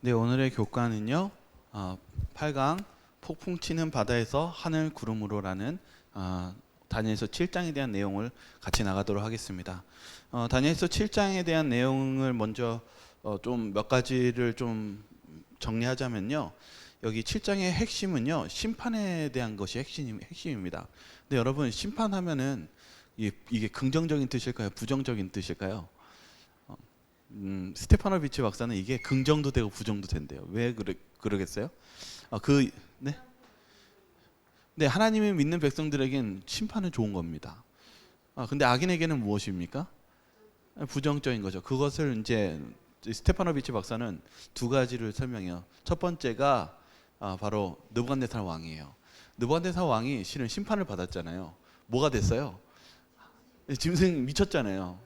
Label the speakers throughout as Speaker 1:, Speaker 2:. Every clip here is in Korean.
Speaker 1: 네, 오늘의 교과는요. 8강 폭풍 치는 바다에서 하늘 구름으로라는 다니엘서 7장에 대한 내용을 같이 나가도록 하겠습니다. 다니엘서 7장에 대한 내용을 먼저 좀 몇 가지를 좀 정리하자면요. 여기 7장의 핵심은요. 심판에 대한 것이 핵심입니다. 근데 여러분, 심판하면은 이게 긍정적인 뜻일까요? 부정적인 뜻일까요? 스테파노비치 박사는 이게 긍정도 되고 부정도 된대요. 왜 그러겠어요? 네? 네, 하나님이 믿는 백성들에겐 심판은 좋은 겁니다. 근데 악인에게는 무엇입니까? 부정적인 거죠. 그것을 이제 스테파노비치 박사는 두 가지를 설명해요. 첫 번째가 바로 느부갓네살 왕이에요. 느부갓네살 왕이 실은 심판을 받았잖아요. 뭐가 됐어요? 짐승 미쳤잖아요.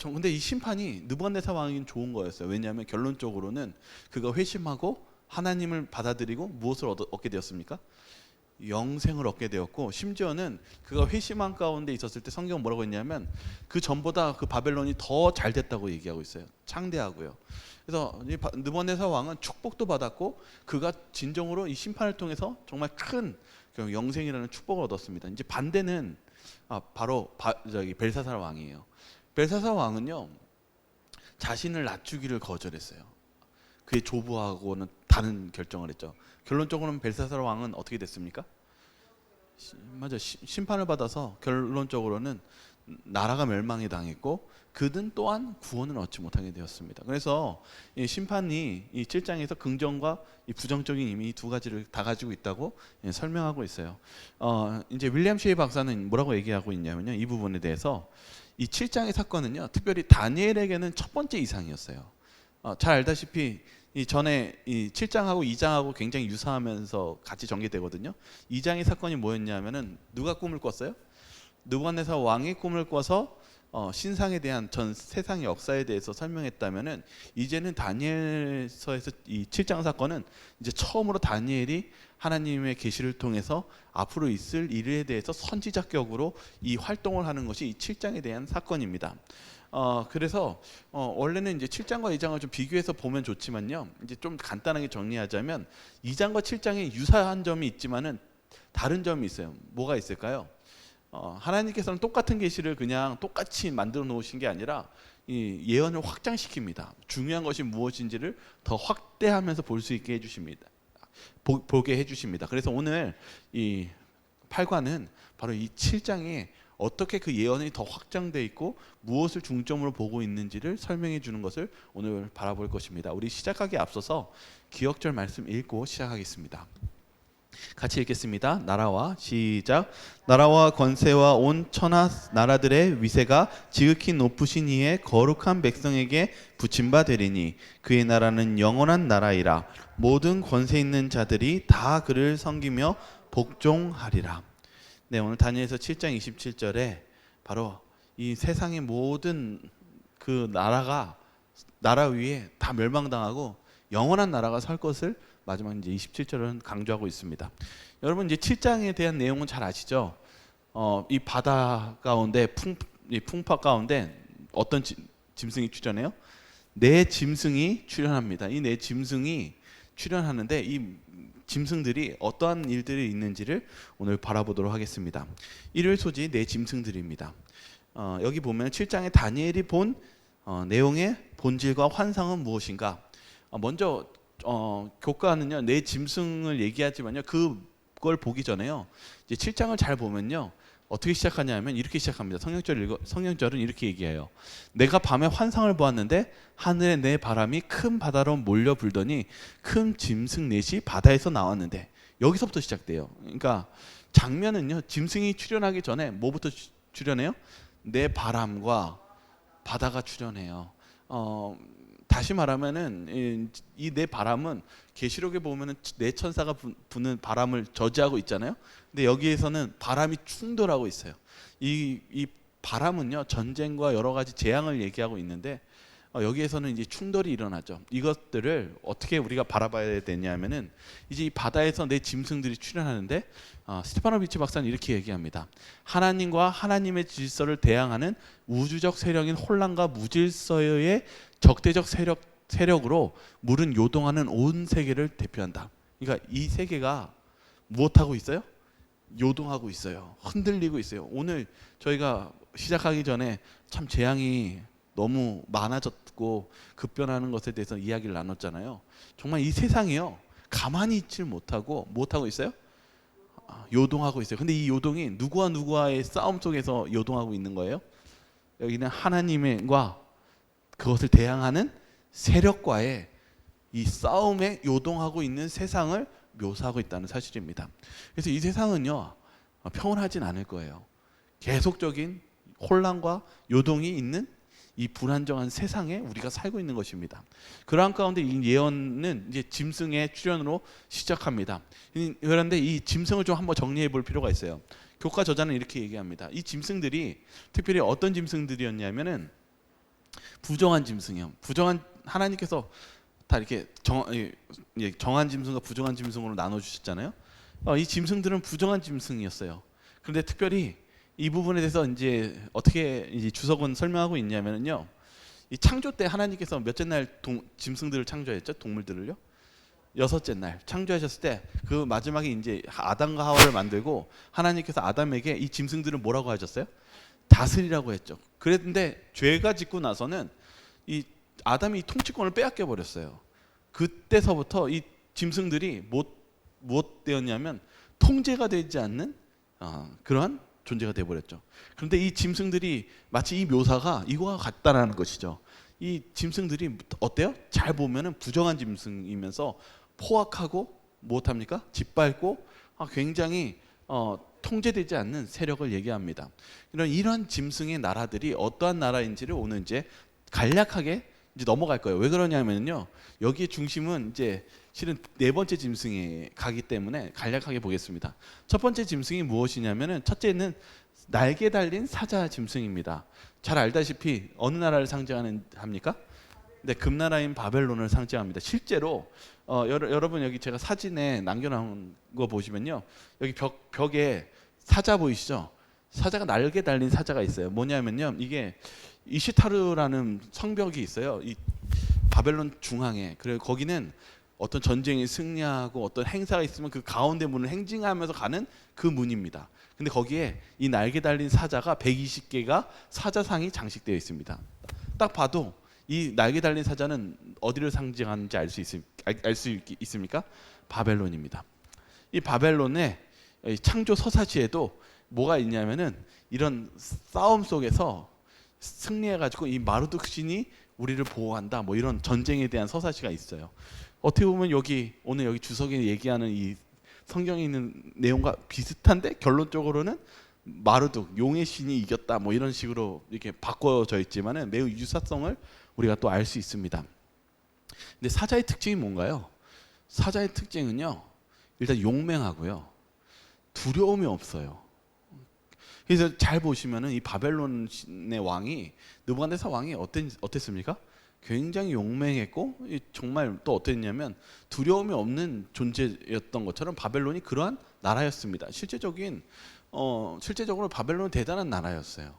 Speaker 1: 근데 이 심판이 느부갓네살 왕에겐 좋은 거였어요. 왜냐하면 결론적으로는 그가 회심하고 하나님을 받아들이고 무엇을 얻게 되었습니까? 영생을 얻게 되었고, 심지어는 그가 회심한 가운데 있었을 때 성경은 뭐라고 했냐면 그 전보다 그 바벨론이 더 잘 됐다고 얘기하고 있어요. 창대하고요. 그래서 느부갓네살 왕은 축복도 받았고 그가 진정으로 이 심판을 통해서 정말 큰 영생이라는 축복을 얻었습니다. 이제 반대는 바로 벨사살 왕이에요. 벨사살 왕은요, 자신을 낮추기를 거절했어요. 그의 조부하고는 다른 결정을 했죠. 결론적으로는 벨사살 왕은 어떻게 됐습니까? 맞아, 심판을 받아서 결론적으로는 나라가 멸망에 당했고 그는 또한 구원을 얻지 못하게 되었습니다. 그래서 이 심판이 이 7장에서 긍정과 이 부정적인 의미 두 가지를 다 가지고 있다고 설명하고 있어요. 이제 윌리엄 셰이 박사는 뭐라고 얘기하고 있냐면요, 이 부분에 대해서 이 7장의 사건은요, 특별히 다니엘에게는 첫 번째 이상이었어요. 잘 알다시피 이 전에 이 7장하고 2장하고 굉장히 유사하면서 같이 전개되거든요. 2장의 사건이 뭐였냐면은 누가 꿈을 꿨어요? 느부갓네살 왕이 꿈을 꿔서 신상에 대한 전 세상의 역사에 대해서 설명했다면은, 이제는 다니엘서에서 이 7장 사건은 이제 처음으로 다니엘이 하나님의 계시를 통해서 앞으로 있을 일에 대해서 선지자격으로 이 활동을 하는 것이 이 7장에 대한 사건입니다. 그래서 원래는 이제 7장과 2장을 좀 비교해서 보면 좋지만요, 이제 좀 간단하게 정리하자면 2장과 7장에 유사한 점이 있지만은 다른 점이 있어요. 뭐가 있을까요? 하나님께서는 똑같은 계시를 그냥 똑같이 만들어 놓으신 게 아니라 이 예언을 확장시킵니다. 중요한 것이 무엇인지를 더 확대하면서 볼 수 있게 해주십니다. 보게 해주십니다. 그래서 오늘 이 8과는 바로 이 7장에 어떻게 그 예언이 더 확장되어 있고 무엇을 중점으로 보고 있는지를 설명해 주는 것을 오늘 바라볼 것입니다. 우리 시작하기에 앞서서 기억절 말씀 읽고 시작하겠습니다. 같이 읽겠습니다. 나라와 시작. 나라와 권세와 온 천하 나라들의 위세가 지극히 높으신 이의 거룩한 백성에게 붙임 바 되리니 그의 나라는 영원한 나라이라. 모든 권세 있는 자들이 다 그를 섬기며 복종하리라. 네, 오늘 다니엘서 7장 27절에 바로 이 세상의 모든 그 나라 위에 다 멸망당하고 영원한 나라가 설 것을 마지막 이제 27절은 강조하고 있습니다. 여러분, 이제 7장에 대한 내용은 잘 아시죠? 이 바다 가운데 이 풍파 가운데 어떤 짐승이 출현해요? 네 짐승이 출현합니다. 이 네 짐승이 출현하는데 이 짐승들이 어떠한 일들이 있는지를 오늘 바라보도록 하겠습니다. 일요일 소지 네 짐승들입니다. 여기 보면 7장에 다니엘이 본 내용의 본질과 환상은 무엇인가? 먼저 교과는요, 네 짐승을 얘기하지만요, 그걸 보기 전에요, 이제 7장을 잘 보면요, 어떻게 시작하냐면 이렇게 시작합니다. 성경절은 이렇게 얘기해요. 내가 밤에 환상을 보았는데 하늘에 내 바람이 큰 바다로 몰려 불더니 큰 짐승 넷이 바다에서 나왔는데, 여기서부터 시작돼요. 그러니까 장면은요, 짐승이 출현하기 전에 뭐부터 출현해요? 내 바람과 바다가 출현해요. 다시 말하면은 이 내 바람은 계시록에 보면은 내 천사가 부는 바람을 저지하고 있잖아요. 근데 여기에서는 바람이 충돌하고 있어요. 이 바람은요, 전쟁과 여러 가지 재앙을 얘기하고 있는데 여기에서는 이제 충돌이 일어나죠. 이것들을 어떻게 우리가 바라봐야 되냐면은 이제 이 바다에서 내 짐승들이 출현하는데 스테파노비치 박사는 이렇게 얘기합니다. 하나님과 하나님의 질서를 대항하는 우주적 세력인 혼란과 무질서의 적대적 세력으로 물은 요동하는 온 세계를 대표한다. 그러니까 이 세계가 무엇하고 있어요? 요동하고 있어요. 흔들리고 있어요. 오늘 저희가 시작하기 전에 참 재앙이 너무 많아졌고 급변하는 것에 대해서 이야기를 나눴잖아요. 정말 이 세상이요, 가만히 있질 못하고 무엇하고 있어요? 요동하고 있어요. 근데 이 요동이 누구와 누구와의 싸움 속에서 요동하고 있는 거예요? 여기는 하나님과 그것을 대항하는 세력과의 이 싸움에 요동하고 있는 세상을 묘사하고 있다는 사실입니다. 그래서 이 세상은요, 평온하진 않을 거예요. 계속적인 혼란과 요동이 있는 이 불안정한 세상에 우리가 살고 있는 것입니다. 그러한 가운데 이 예언은 이제 짐승의 출현으로 시작합니다. 그런데 이 짐승을 좀 한번 정리해 볼 필요가 있어요. 교과 저자는 이렇게 얘기합니다. 이 짐승들이 특별히 어떤 짐승들이었냐면은 부정한 짐승이요. 부정한, 하나님께서 다 이렇게 정한 짐승과 부정한 짐승으로 나눠 주셨잖아요. 이 짐승들은 부정한 짐승이었어요. 그런데 특별히 이 부분에 대해서 이제 어떻게 이제 주석은 설명하고 있냐면요. 이 창조 때 하나님께서 몇째 날 짐승들을 창조했죠? 동물들을요? 6째 날 창조하셨을 때 그 마지막에 이제 아담과 하와를 만들고 하나님께서 아담에게 이 짐승들을 뭐라고 하셨어요? 다스리라고 했죠. 그랬는데 죄가 짓고 나서는 이 아담이 이 통치권을 빼앗겨 버렸어요. 그때서부터 이 짐승들이 무엇 되었냐면 통제가 되지 않는 그러한 존재가 되어버렸죠. 그런데 이 짐승들이 마치 이 묘사가 이거와 같다라는 것이죠. 이 짐승들이 어때요? 잘 보면은 부정한 짐승이면서 포악하고 무엇합니까? 짓밟고 굉장히 통제되지 않는 세력을 얘기합니다. 이런 짐승의 나라들이 어떠한 나라인지를 오늘 이제 간략하게 이제 넘어갈 거예요. 왜 그러냐면요, 여기에 중심은 이제 실은 네 번째 짐승에 가기 때문에 간략하게 보겠습니다. 첫 번째 짐승이 무엇이냐면은 첫째는 날개 달린 사자 짐승입니다. 잘 알다시피 어느 나라를 상징하는 합니까? 네, 금나라인 바벨론을 상징합니다. 실제로 여러분 여기 제가 사진에 남겨놓은 거 보시면요, 여기 벽에 사자 보이시죠? 사자가 날개 달린 사자가 있어요. 뭐냐면요, 이게 이시타르라는 성벽이 있어요. 이 바벨론 중앙에. 그래서 거기는 어떤 전쟁이 승리하고 어떤 행사가 있으면 그 가운데 문을 행진하면서 가는 그 문입니다. 근데 거기에 이 날개 달린 사자가 120개가 사자상이 장식되어 있습니다. 딱 봐도 이 날개 달린 사자는 어디를 상징하는지 알 수 있습니까? 바벨론입니다. 이 바벨론의 창조 서사시에도 뭐가 있냐면은 이런 싸움 속에서 승리해가지고 이 마르둑 신이 우리를 보호한다, 뭐 이런 전쟁에 대한 서사시가 있어요. 어떻게 보면 오늘 여기 주석에 얘기하는 이 성경에 있는 내용과 비슷한데 결론적으로는 마르둑 용의 신이 이겼다, 뭐 이런 식으로 이렇게 바꿔져 있지만은 매우 유사성을 우리가 또 알 수 있습니다. 근데 사자의 특징이 뭔가요? 사자의 특징은요, 일단 용맹하고요, 두려움이 없어요. 그래서 잘 보시면은 이 바벨론의 왕이, 느부갓네살 왕이 어땠습니까? 굉장히 용맹했고 정말 또 어땠냐면 두려움이 없는 존재였던 것처럼 바벨론이 그러한 나라였습니다. 실제적으로 바벨론은 대단한 나라였어요.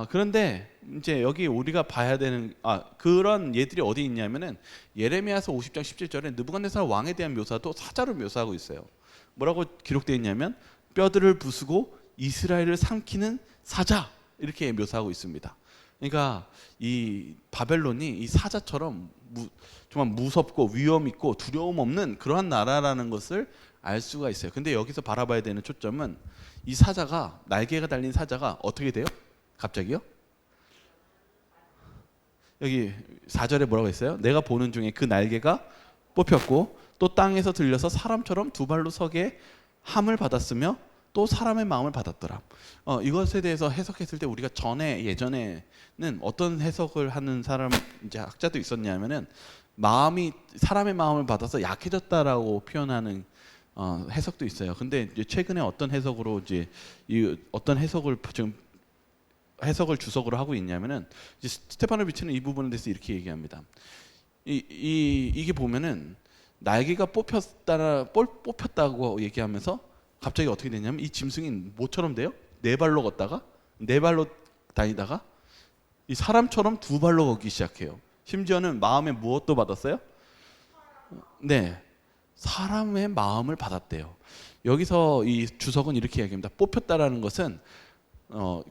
Speaker 1: 그런데 이제 여기 우리가 봐야 되는 그런 예들이 어디 있냐면은 예레미야서 50장 17절에 느부갓네살 왕에 대한 묘사도 사자로 묘사하고 있어요. 뭐라고 기록되어 있냐면 뼈들을 부수고 이스라엘을 삼키는 사자, 이렇게 묘사하고 있습니다. 그러니까 이 바벨론이 이 사자처럼 정말 무섭고 위험 있고 두려움 없는 그러한 나라라는 것을 알 수가 있어요. 근데 여기서 바라봐야 되는 초점은 이 사자가, 날개가 달린 사자가 어떻게 돼요? 갑자기요? 여기 4절에 뭐라고 했어요? 내가 보는 중에 그 날개가 뽑혔고 또 땅에서 들려서 사람처럼 두 발로 서게 함을 받았으며 또 사람의 마음을 받았더라. 이것에 대해서 해석했을 때 우리가 예전에는 어떤 해석을 하는 이제 학자도 있었냐면은 사람의 마음을 받아서 약해졌다라고 표현하는 해석도 있어요. 근데 이제 최근에 어떤 해석으로 어떤 해석을 지금 해석을 주석으로 하고 있냐면은 이제 스테파노비치는 이 부분에 대해서 이렇게 얘기합니다. 이게 보면은 날개가 뽑혔다고 얘기하면서 갑자기 어떻게 되냐면 이 짐승이 뭐처럼 돼요? 네 발로 걷다가 네 발로 다니다가 이 사람처럼 두 발로 걷기 시작해요. 심지어는 마음에 무엇도 받았어요? 네, 사람의 마음을 받았대요. 여기서 이 주석은 이렇게 이야기합니다. 뽑혔다라는 것은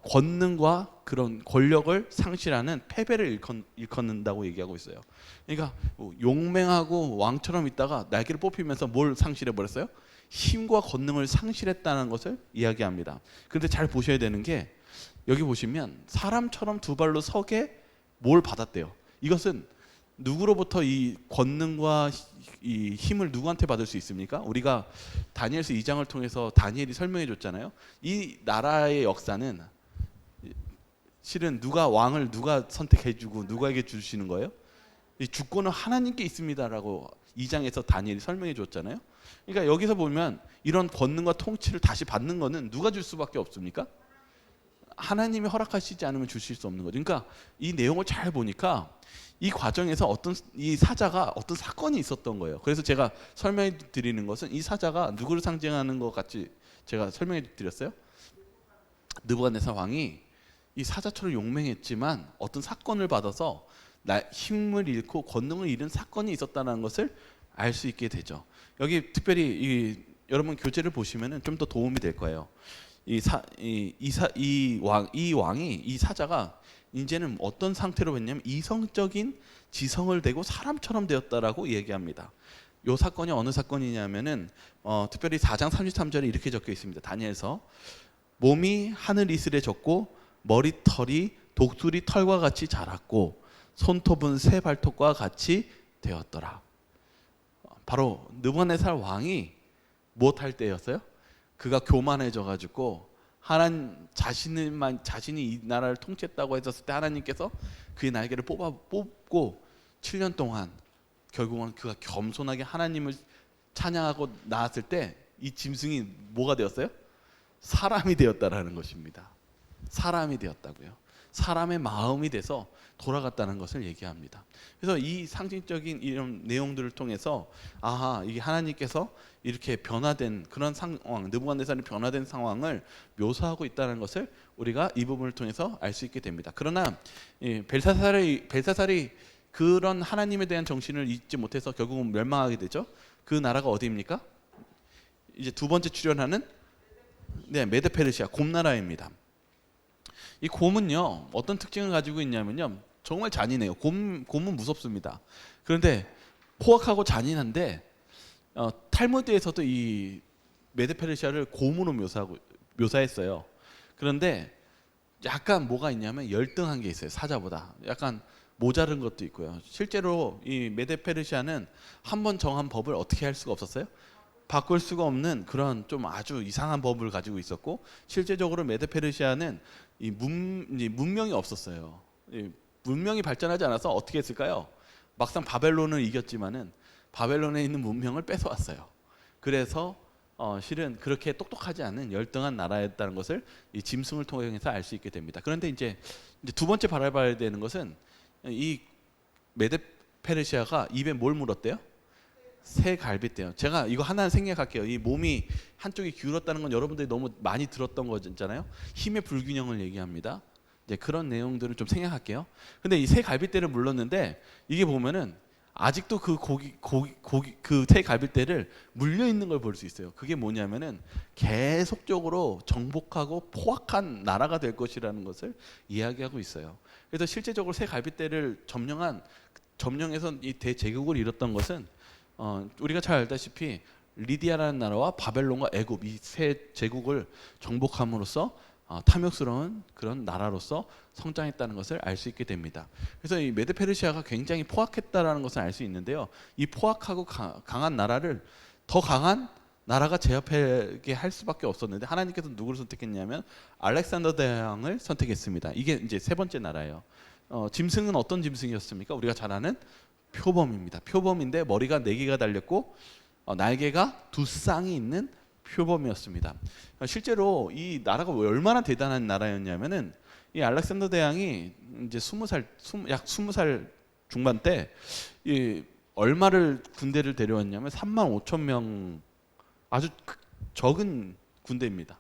Speaker 1: 권능과 그런 권력을 상실하는 패배를 일컫는다고 얘기하고 있어요. 그러니까 용맹하고 왕처럼 있다가 날개를 뽑히면서 뭘 상실해 버렸어요? 힘과 권능을 상실했다는 것을 이야기합니다. 그런데 잘 보셔야 되는 게 여기 보시면 사람처럼 두 발로 서게 뭘 받았대요. 이것은 누구로부터 이 권능과 이 힘을 누구한테 받을 수 있습니까? 우리가 다니엘서 2장을 통해서 다니엘이 설명해 줬잖아요. 이 나라의 역사는 실은 왕을 누가 선택해 주고 누구에게 주시는 거예요? 이 주권은 하나님께 있습니다라고 2장에서 다니엘이 설명해 줬잖아요. 그러니까 여기서 보면 이런 권능과 통치를 다시 받는 거는 누가 줄 수밖에 없습니까? 하나님이 허락하시지 않으면 주실 수 없는 거죠. 그러니까 이 내용을 잘 보니까 이 과정에서 이 사자가 어떤 사건이 있었던 거예요. 그래서 제가 설명해 드리는 것은 이 사자가 누구를 상징하는 것 같이 제가 설명해 드렸어요. 느부갓네살 왕이 이 사자처럼 용맹했지만 어떤 사건을 받아서 힘을 잃고 권능을 잃은 사건이 있었다는 것을 알 수 있게 되죠. 여기 특별히 여러분 교재를 보시면은 좀 더 도움이 될 거예요. 이 사자가 이제는 어떤 상태로 했냐면 이성적인 지성을 대고 사람처럼 되었다라고 얘기합니다. 이 사건이 어느 사건이냐면은 특별히 4장 33절에 이렇게 적혀 있습니다. 다니엘서 몸이 하늘 이슬에 졌고 머리털이 독수리 털과 같이 자랐고 손톱은 새 발톱과 같이 되었더라. 바로 느부갓네살 왕이 무엇할 때였어요? 그가 교만해져 가지고 자신이 이 나라를 통치했다고 했었을 때 하나님께서 그의 날개를 뽑고 7년 동안 결국은 그가 겸손하게 하나님을 찬양하고 나왔을 때 이 짐승이 뭐가 되었어요? 사람이 되었다라는 것입니다. 사람이 되었다고요. 사람의 마음이 돼서 돌아갔다는 것을 얘기합니다. 그래서 이 상징적인 이런 내용들을 통해서 이게 하나님께서 이렇게 변화된 그런 상황, 느부갓네살이 변화된 상황을 묘사하고 있다는 것을 우리가 이 부분을 통해서 알 수 있게 됩니다. 그러나 벨사살이 그런 하나님에 대한 정신을 잊지 못해서 결국은 멸망하게 되죠. 그 나라가 어디입니까? 이제 두 번째 출연하는 메데페르시아 곰나라입니다. 이 곰은요 어떤 특징을 가지고 있냐면요 정말 잔인해요. 곰은 무섭습니다. 그런데 포악하고 잔인한데 탈무드에서도 이 메데페르시아를 곰으로 묘사했어요. 그런데 약간 뭐가 있냐면 열등한 게 있어요. 사자보다 약간 모자른 것도 있고요. 실제로 이 메데페르시아는 한 번 정한 법을 어떻게 할 수가 없었어요? 바꿀 수가 없는 그런 좀 아주 이상한 법을 가지고 있었고 실제적으로 메데페르시아는 문명이 없었어요. 문명이 발전하지 않아서 어떻게 했을까요? 막상 바벨론을 이겼지만은 바벨론에 있는 문명을 뺏어왔어요. 그래서 실은 그렇게 똑똑하지 않은 열등한 나라였다는 것을 이 짐승을 통해서 알 수 있게 됩니다. 그런데 이제 두 번째 바라봐야 되는 것은 이 메데페르시아가 입에 뭘 물었대요? 새 갈빗대요. 제가 이거 하나 생략할게요. 이 몸이 한쪽이 기울었다는 건 여러분들이 너무 많이 들었던 거잖아요. 힘의 불균형을 얘기합니다. 이제 그런 내용들을 좀 생략할게요. 근데 이 새 갈빗대를 물렀는데 이게 보면은 아직도 그 새 갈빗대를 물려 있는 걸 볼 수 있어요. 그게 뭐냐면은 계속적으로 정복하고 포악한 나라가 될 것이라는 것을 이야기하고 있어요. 그래서 실제적으로 새 갈빗대를 점령해서 이 대제국을 이뤘던 것은 우리가 잘 알다시피 리디아라는 나라와 바벨론과 애굽 이 세 제국을 정복함으로써 탐욕스러운 그런 나라로서 성장했다는 것을 알 수 있게 됩니다. 그래서 이 메데페르시아가 굉장히 포악했다라는 것을 알 수 있는데요. 이 포악하고 강한 나라를 더 강한 나라가 제압하게 할 수밖에 없었는데 하나님께서 누구를 선택했냐면 알렉산더 대왕을 선택했습니다. 이게 이제 세 번째 나라예요. 짐승은 어떤 짐승이었습니까? 우리가 잘 아는 표범입니다. 표범인데 머리가 4개가 달렸고 날개가 2쌍이 있는 표범이었습니다. 실제로 이 나라가 얼마나 대단한 나라였냐면은 이 알렉산더 대왕이 이제 약 20살 중반 때 이 얼마를 군대를 데려왔냐면 3만 5천 명, 아주 적은 군대입니다.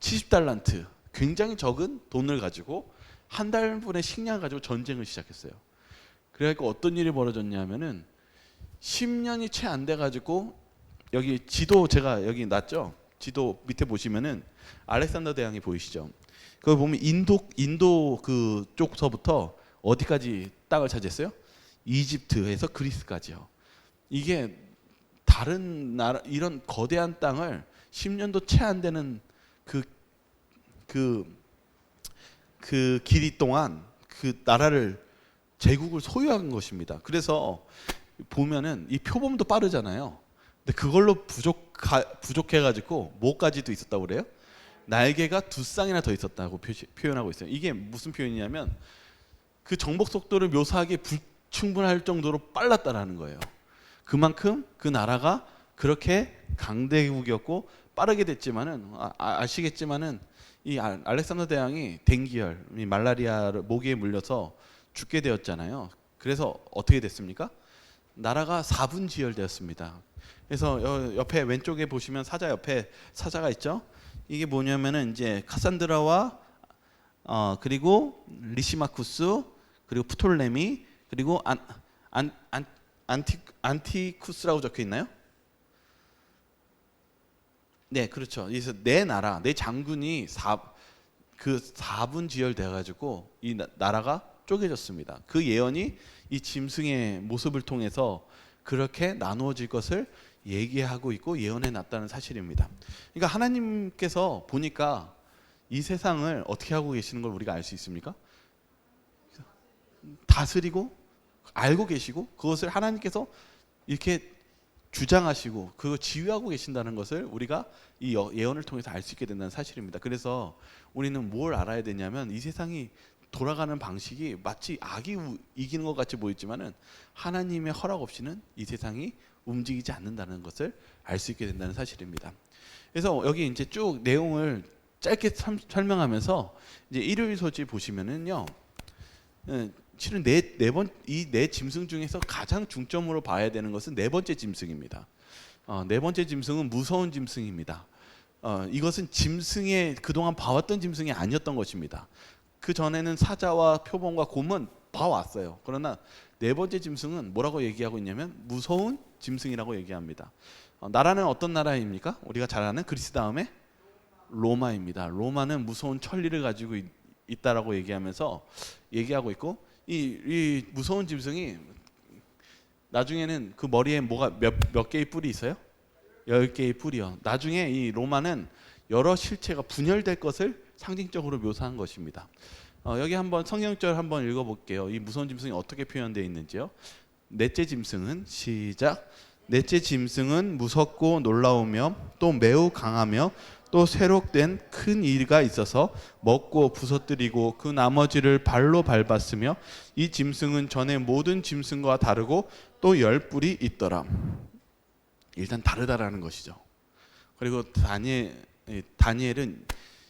Speaker 1: 70달란트, 굉장히 적은 돈을 가지고 한 달분의 식량 가지고 전쟁을 시작했어요. 그래갖고 어떤 일이 벌어졌냐면은 10년이 채 안 돼 가지고, 여기 지도 제가 여기 놨죠. 지도 밑에 보시면은 알렉산더 대왕이 보이시죠? 그걸 보면 인도 그쪽서부터 어디까지 땅을 차지했어요? 이집트에서 그리스까지요. 이게 다른 나라, 이런 거대한 땅을 10년도 채 안 되는 그 길이 동안 그 나라를, 제국을 소유한 것입니다. 그래서 보면은 이 표범도 빠르잖아요. 근데 그걸로 부족해가지고 뭐까지도 있었다고 그래요? 날개가 2쌍이나 더 있었다고 표현하고 있어요. 이게 무슨 표현이냐면 그 정복 속도를 묘사하기 불충분할 정도로 빨랐다라는 거예요. 그만큼 그 나라가 그렇게 강대국이었고 빠르게 됐지만은, 아시겠지만은 이 알렉산더 대왕이 댕기열, 말라리아를 모기에 물려서 죽게 되었잖아요. 그래서 어떻게 됐습니까? 나라가 4분지열되었습니다. 그래서 옆에 왼쪽에 보시면 사자 옆에 사자가 있죠. 이게 뭐냐면은 이제 카산드라와 그리고 리시마쿠스, 그리고 프톨레미, 그리고 안티쿠스라고 적혀 있나요? 네, 그렇죠. 그래서 네 나라, 네 장군이 4분지열 돼가지고 이 나라가 쪼개졌습니다. 그 예언이 이 짐승의 모습을 통해서 그렇게 나누어질 것을 얘기하고 있고 예언해 놨다는 사실입니다. 그러니까 하나님께서 보니까 이 세상을 어떻게 하고 계시는 걸 우리가 알 수 있습니까? 다스리고 알고 계시고 그것을 하나님께서 이렇게 주장하시고 그거 지휘하고 계신다는 것을 우리가 이 예언을 통해서 알 수 있게 된다는 사실입니다. 그래서 우리는 뭘 알아야 되냐면 이 세상이 돌아가는 방식이 마치 악이 이기는 것 같이 보이지만은 하나님의 허락 없이는 이 세상이 움직이지 않는다는 것을 알 수 있게 된다는 사실입니다. 그래서 여기 이제 쭉 내용을 짧게 설명하면서 이제 일요일 소지 보시면은요, 실은 이 네 짐승 중에서 가장 중점으로 봐야 되는 것은 네 번째 짐승입니다. 네 번째 짐승은 무서운 짐승입니다. 이것은 짐승의 그동안 봐왔던 짐승이 아니었던 것입니다. 그 전에는 사자와 표범과 곰은 봐왔어요. 그러나 네 번째 짐승은 뭐라고 얘기하고 있냐면 무서운 짐승이라고 얘기합니다. 나라는 어떤 나라입니까? 우리가 잘 아는 그리스 다음에 로마입니다. 로마는 무서운 천리를 가지고 있다라고 얘기하면서 얘기하고 있고, 이 무서운 짐승이 나중에는 그 머리에 뭐가 몇 개의 뿔이 있어요? 10개의 뿔이요. 나중에 이 로마는 여러 실체가 분열될 것을 상징적으로 묘사한 것입니다. 여기 한번 성경절 한번 읽어볼게요. 이 무서운 짐승이 어떻게 표현되어 있는지요. 넷째 짐승은 시작. 넷째 짐승은 무섭고 놀라우며 또 매우 강하며 또 새록된 큰 이가 있어서 먹고 부서뜨리고 그 나머지를 발로 밟았으며 이 짐승은 전에 모든 짐승과 다르고 또 10뿔이 있더라. 일단 다르다라는 것이죠. 그리고 다니엘은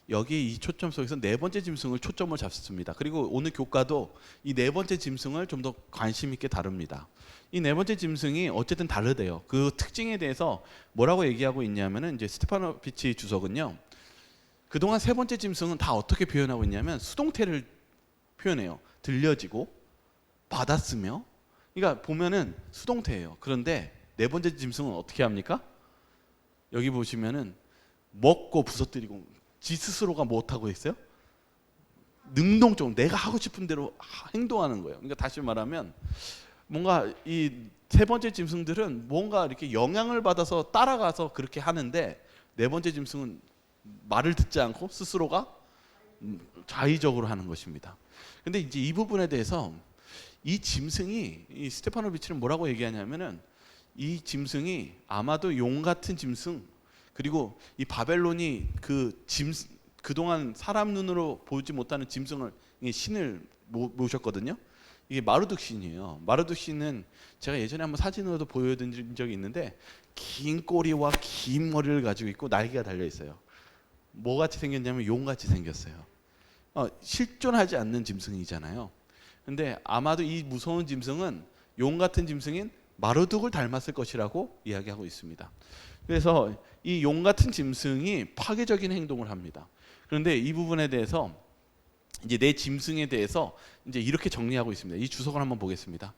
Speaker 1: 여기 이 초점 속에서 네 번째 짐승을 초점을 잡습니다. 그리고 오늘 교과도 이 네 번째 짐승을 좀 더 관심 있게 다룹니다. 이 네 번째 짐승이 어쨌든 다르대요. 그 특징에 대해서 뭐라고 얘기하고 있냐면은 이제 스테파노비치 주석은요, 그동안 세 번째 짐승은 다 어떻게 표현하고 있냐면 수동태를 표현해요. 들려지고 받았으며. 그러니까 보면은 수동태예요. 그런데 네 번째 짐승은 어떻게 합니까? 여기 보시면은 먹고 부서뜨리고, 지 스스로가 못하고 있어요? 능동적으로 내가 하고 싶은 대로 행동하는 거예요. 그러니까 다시 말하면 뭔가 이 세 번째 짐승들은 뭔가 이렇게 영향을 받아서 따라가서 그렇게 하는데, 네 번째 짐승은 말을 듣지 않고 스스로가 자의적으로 하는 것입니다. 근데 이제 이 부분에 대해서 이 짐승이, 이 스테파노비치는 뭐라고 얘기하냐면은 이 짐승이 아마도 용 같은 짐승, 그리고 이 바벨론이 그동안 사람 눈으로 보지 못하는 짐승을, 신을 모셨거든요. 이게 마르둑 신이에요. 마르둑 신은 제가 예전에 한번 사진으로도 보여드린 적이 있는데 긴 꼬리와 긴 머리를 가지고 있고 날개가 달려 있어요. 뭐같이 생겼냐면 용같이 생겼어요. 실존하지 않는 짐승이잖아요. 근데 아마도 이 무서운 짐승은 용 같은 짐승인 마르둑을 닮았을 것이라고 이야기하고 있습니다. 그래서 이 용 같은 짐승이 파괴적인 행동을 합니다. 그런데 이 부분에 대해서 이제 내 짐승에 대해서 이제 이렇게 정리하고 있습니다. 이 주석을 한번 보겠습니다.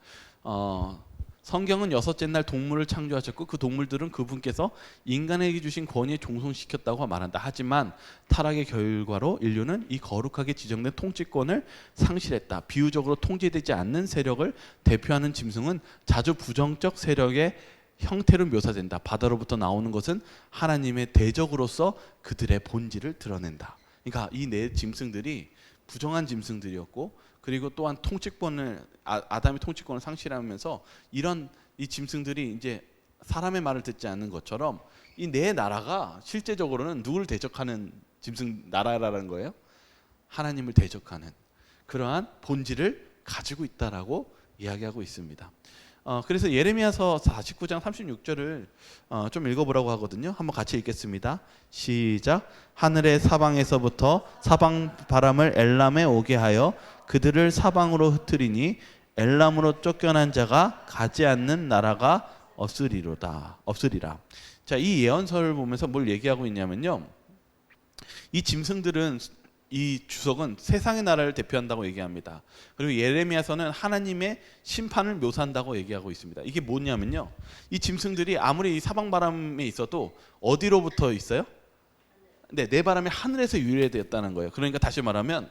Speaker 1: 성경은 여섯째 날 동물을 창조하셨고 그 동물들은 그분께서 인간에게 주신 권위에 종속시켰다고 말한다. 하지만 타락의 결과로 인류는 이 거룩하게 지정된 통치권을 상실했다. 비유적으로 통제되지 않는 세력을 대표하는 짐승은 자주 부정적 세력의 형태로 묘사된다. 바다로부터 나오는 것은 하나님의 대적으로서 그들의 본질을 드러낸다. 그러니까 이 네 짐승들이 부정한 짐승들이었고, 그리고 또한 통치권을 아담이 통치권을 상실하면서 이런 이 짐승들이 이제 사람의 말을 듣지 않는 것처럼 이 네 나라가 실제적으로는 누구를 대적하는 짐승 나라라는 거예요? 하나님을 대적하는 그러한 본질을 가지고 있다라고 이야기하고 있습니다. 그래서 예레미야서 49장 36절을 좀 읽어보라고 하거든요. 한번 같이 읽겠습니다. 시작. 하늘의 사방에서부터 사방 바람을 엘람에 오게 하여 그들을 사방으로 흩으리니 엘람으로 쫓겨난 자가 가지 않는 나라가 없으리라. 자, 이 예언서를 보면서 뭘 얘기하고 있냐면요, 이 짐승들은, 이 주석은 세상의 나라를 대표한다고 얘기합니다. 그리고 예레미야서는 하나님의 심판을 묘사한다고 얘기하고 있습니다. 이게 뭐냐면요, 이 짐승들이 아무리 이 사방 바람에 있어도 어디로부터 있어요? 네, 내 바람이 하늘에서 유래되었다는 거예요. 그러니까 다시 말하면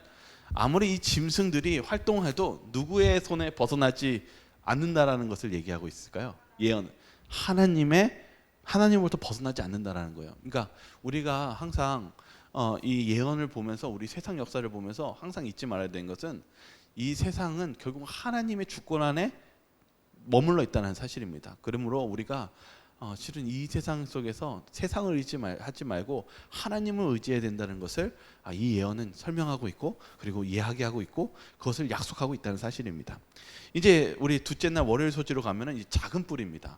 Speaker 1: 아무리 이 짐승들이 활동해도 누구의 손에 벗어나지 않는다라는 것을 얘기하고 있을까요? 예언, 하나님으로부터 벗어나지 않는다라는 거예요. 그러니까 우리가 항상 이 예언을 보면서, 우리 세상 역사를 보면서 항상 잊지 말아야 되는 것은 이 세상은 결국 하나님의 주권 안에 머물러 있다는 사실입니다. 그러므로 우리가 실은 이 세상 속에서 세상을 하지 말고 하나님을 의지해야 된다는 것을 이 예언은 설명하고 있고, 그리고 이야기하고 있고, 그것을 약속하고 있다는 사실입니다. 이제 우리 둘째 날 월요일 소지로 가면은 이 작은 뿔입니다.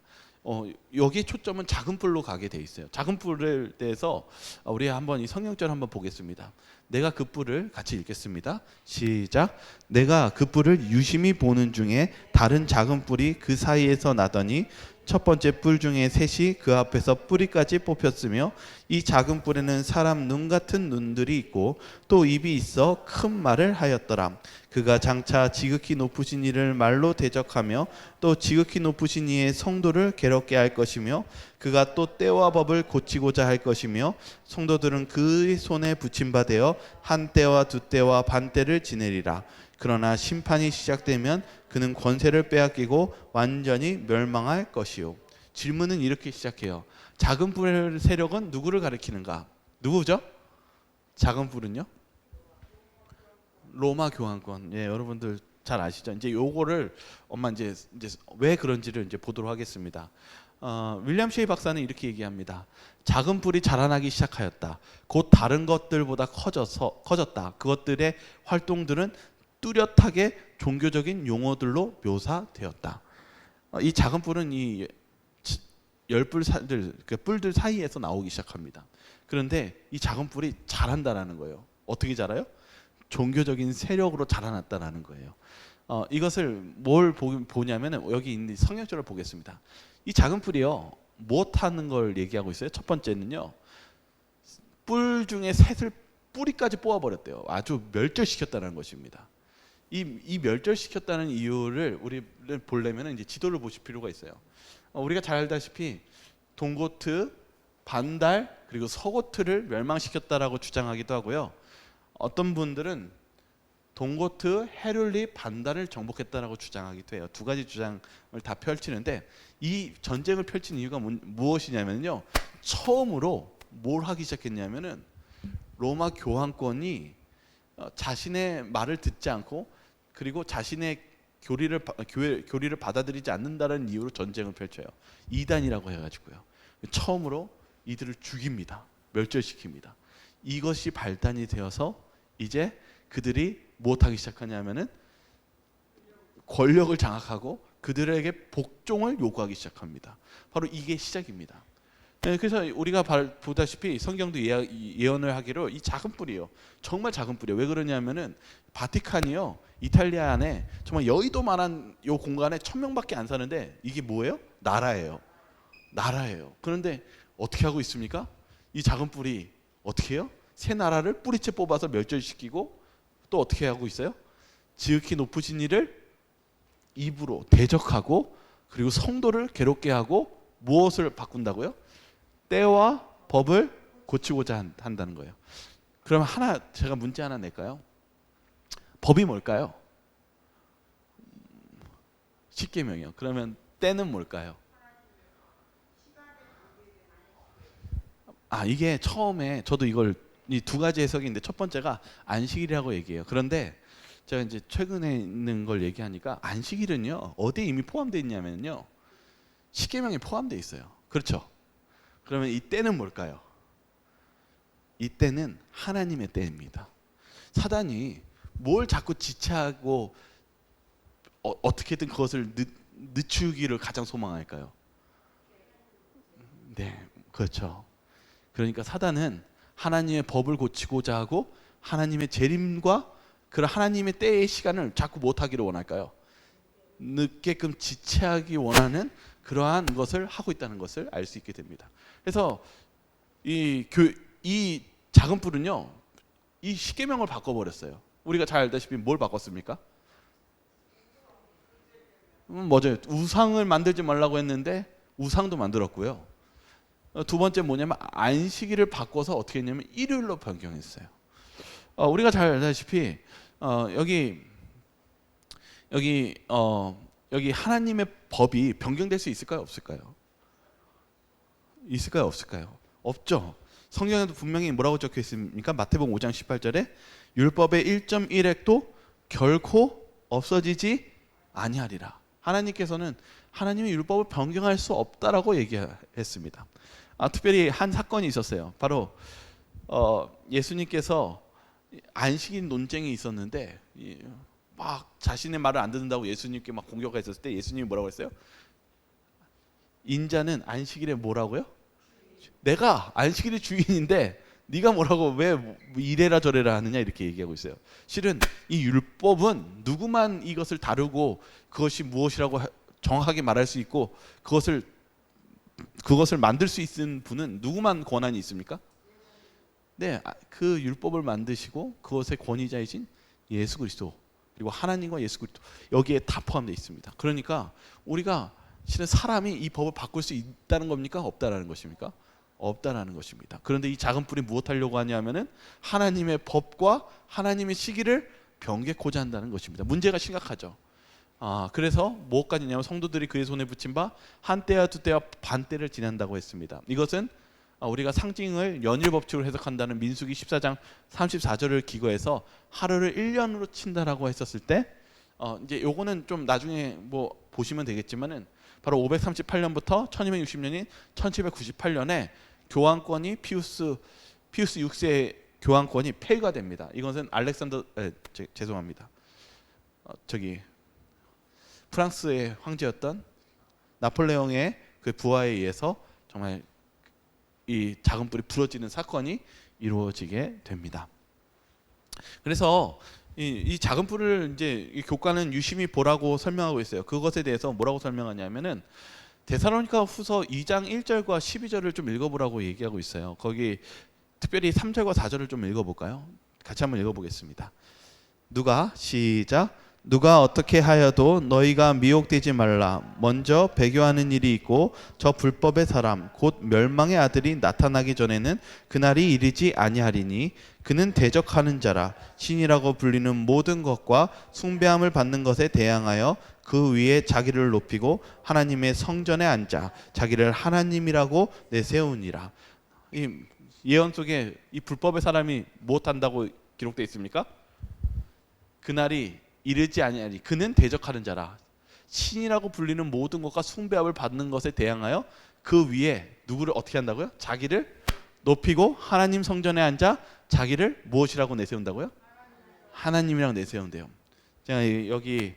Speaker 1: 여기 초점은 작은 뿔로 가게 돼 있어요. 작은 뿔에 대해서 우리 한번 이 성경절 한번 보겠습니다. 내가 그 뿔을 같이 읽겠습니다. 시작. 내가 그 뿔을 유심히 보는 중에 다른 작은 뿔이 그 사이에서 나더니 첫 번째 뿔 중에 셋이 그 앞에서 뿌리까지 뽑혔으며 이 작은 뿔에는 사람 눈 같은 눈들이 있고 또 입이 있어 큰 말을 하였더라. 그가 장차 지극히 높으신 이를 말로 대적하며 또 지극히 높으신 이의 성도를 괴롭게 할 것이며 그가 또 때와 법을 고치고자 할 것이며 성도들은 그의 손에 붙임받아 한 때와 두 때와 반 때를 지내리라. 그러나 심판이 시작되면 그는 권세를 빼앗기고 완전히 멸망할 것이요. 질문은 이렇게 시작해요. 작은 뿔의 세력은 누구를 가리키는가? 누구죠? 작은 뿔은요? 로마 교황권. 예, 여러분들 잘 아시죠? 이제 요거를 이제 왜 그런지를 이제 보도록 하겠습니다. 윌리엄 셰이 박사는 이렇게 얘기합니다. 작은 뿔이 자라나기 시작하였다. 곧 다른 것들보다 커졌다. 그것들의 활동들은 뚜렷하게 종교적인 용어들로 묘사되었다. 이 작은 뿔은 이 열뿔들, 그 뿔들 사이에서 나오기 시작합니다. 그런데 이 작은 뿔이 자란다라는 거예요. 어떻게 자라요? 종교적인 세력으로 자라났다라는 거예요. 이것을 뭘 보냐면 여기 있는 성경절을 보겠습니다. 이 작은 뿔이요, 무엇하는 걸 얘기하고 있어요? 첫 번째는요, 뿔 중에 셋을 뿌리까지 뽑아버렸대요. 아주 멸절시켰다는 것입니다. 이 멸절시켰다는 이유를 우리를 보려면 이제 지도를 보실 필요가 있어요. 우리가 잘 알다시피 동고트, 반달, 그리고 서고트를 멸망시켰다라고 주장하기도 하고요. 어떤 분들은 동고트, 헤룰리, 반달을 정복했다라고 주장하기도 해요. 두 가지 주장을 다 펼치는데 이 전쟁을 펼친 이유가 무엇이냐면요, 처음으로 뭘 하기 시작했냐면은 로마 교황권이 자신의 말을 듣지 않고, 그리고 자신의 교리를 받아들이지 않는다는 이유로 전쟁을 펼쳐요. 이단이라고 해가지고요. 처음으로 이들을 죽입니다. 멸절시킵니다. 이것이 발단이 되어서 이제 그들이 무엇하기 시작하냐면은 권력을 장악하고 그들에게 복종을 요구하기 시작합니다. 바로 이게 시작입니다. 그래서 우리가 보다시피 성경도 예언을 하기로 이 작은 뿔이요, 정말 작은 뿔이에요. 왜 그러냐면은 바티칸이요, 이탈리아 안에 정말 여의도만한 요 공간에 1,000명밖에 안 사는데 이게 뭐예요? 나라예요. 그런데 어떻게 하고 있습니까? 이 작은 뿔이 어떻게 해요? 새 나라를 뿌리째 뽑아서 멸절시키고 또 어떻게 하고 있어요? 지극히 높으신 이를 입으로 대적하고, 그리고 성도를 괴롭게 하고, 무엇을 바꾼다고요? 때와 법을 고치고자 한다는 거예요. 그럼 제가 문제 하나 낼까요? 법이 뭘까요? 십계명이요. 그러면 때는 뭘까요? 이게 처음에 저도 이걸 이 두 가지 해석인데, 첫 번째가 안식일이라고 얘기해요. 그런데 제가 이제 최근에 있는 걸 얘기하니까 안식일은요, 어디에 이미 포함되어 있냐면요, 십계명에 포함되어 있어요. 그렇죠? 그러면 이 때는 뭘까요? 이 때는 하나님의 때입니다. 사단이 뭘 자꾸 지체하고 어떻게든 그것을 늦추기를 가장 소망할까요? 네, 그렇죠. 그러니까 사단은 하나님의 법을 고치고자 하고 하나님의 재림과 그 하나님의 때의 시간을 자꾸 못하기를 원할까요? 늦게끔 지체하기 원하는 그러한 것을 하고 있다는 것을 알 수 있게 됩니다. 그래서 이 작은 뿔은요, 이 십계명을 바꿔버렸어요. 우리가 잘 알다시피 뭘 바꿨습니까? 맞아요. 우상을 만들지 말라고 했는데 우상도 만들었고요. 두 번째 뭐냐면 안식일을 바꿔서 어떻게 했냐면 일요일로 변경했어요. 우리가 잘 알다시피 여기 하나님의 법이 변경될 수 있을까요? 없을까요? 있을까요? 없을까요? 없죠. 성경에도 분명히 뭐라고 적혀 있습니까? 마태복음 5장 18절에 율법의 1.1획도 결코 없어지지 아니하리라. 하나님께서는 하나님의 율법을 변경할 수 없다라고 얘기했습니다. 특별히 한 사건이 있었어요. 바로 예수님께서 안식일 논쟁이 있었는데 막 자신의 말을 안 듣는다고 예수님께 막 공격가 있었을 때 예수님이 뭐라고 했어요? 인자는 안식일에 뭐라고요? 내가 안식일의 주인인데 네가 뭐라고 왜 이래라 저래라 하느냐, 이렇게 얘기하고 있어요. 실은 이 율법은 누구만 이것을 다루고 그것이 무엇이라고 정확하게 말할 수 있고 그것을 만들 수 있는 분은 누구만 권한이 있습니까? 네, 그 율법을 만드시고 그것의 권위자이신 예수 그리스도, 그리고 하나님과 예수 그리스도, 여기에 다 포함되어 있습니다. 그러니까 우리가 실은 사람이 이 법을 바꿀 수 있다는 겁니까? 없다라는 것입니까? 없다라는 것입니다. 그런데 이 작은 뿔이 무엇하려고 하냐면은 하나님의 법과 하나님의 시기를 변개코자 한다는 것입니다. 문제가 심각하죠. 그래서 무엇까지냐면 성도들이 그의 손에 붙인 바 한 때와 두 때와 반 때를 지난다고 했습니다. 이것은 우리가 상징을 연일 법칙으로 해석한다는 민수기 14장 34절을 기거해서 하루를 1년으로 친다라고 했었을 때 이제 요거는 좀 나중에 뭐 보시면 되겠지만은 바로 538년부터 1260년인 1798년에 교황권이 피우스 6세의 교황권이 폐위가 됩니다. 이것은 죄송합니다. 프랑스의 황제였던 나폴레옹의 그 부하에 의해서 정말 이 작은 뿔이 부러지는 사건이 이루어지게 됩니다. 그래서 이 작은 뿔을 이제 이 교과는 유심히 보라고 설명하고 있어요. 그것에 대해서 뭐라고 설명하냐면은 데살로니가 후서 2장 1절과 12절을 좀 읽어보라고 얘기하고 있어요. 거기 특별히 3절과 4절을 좀 읽어볼까요? 같이 한번 읽어보겠습니다. 시작. 누가 어떻게 하여도 너희가 미혹되지 말라. 먼저 배교하는 일이 있고 저 불법의 사람 곧 멸망의 아들이 나타나기 전에는 그날이 이르지 아니하리니 그는 대적하는 자라. 신이라고 불리는 모든 것과 숭배함을 받는 것에 대항하여 그 위에 자기를 높이고 하나님의 성전에 앉아 자기를 하나님이라고 내세우니라. 이 예언 속에 이 불법의 사람이 무엇한다고 기록되어 있습니까? 그날이 이르지 아니하니 그는 대적하는 자라. 신이라고 불리는 모든 것과 숭배함을 받는 것에 대항하여 그 위에 누구를 어떻게 한다고요? 자기를 높이고 하나님 성전에 앉아 자기를 무엇이라고 내세운다고요? 하나님이라고 내세운대요. 제가 여기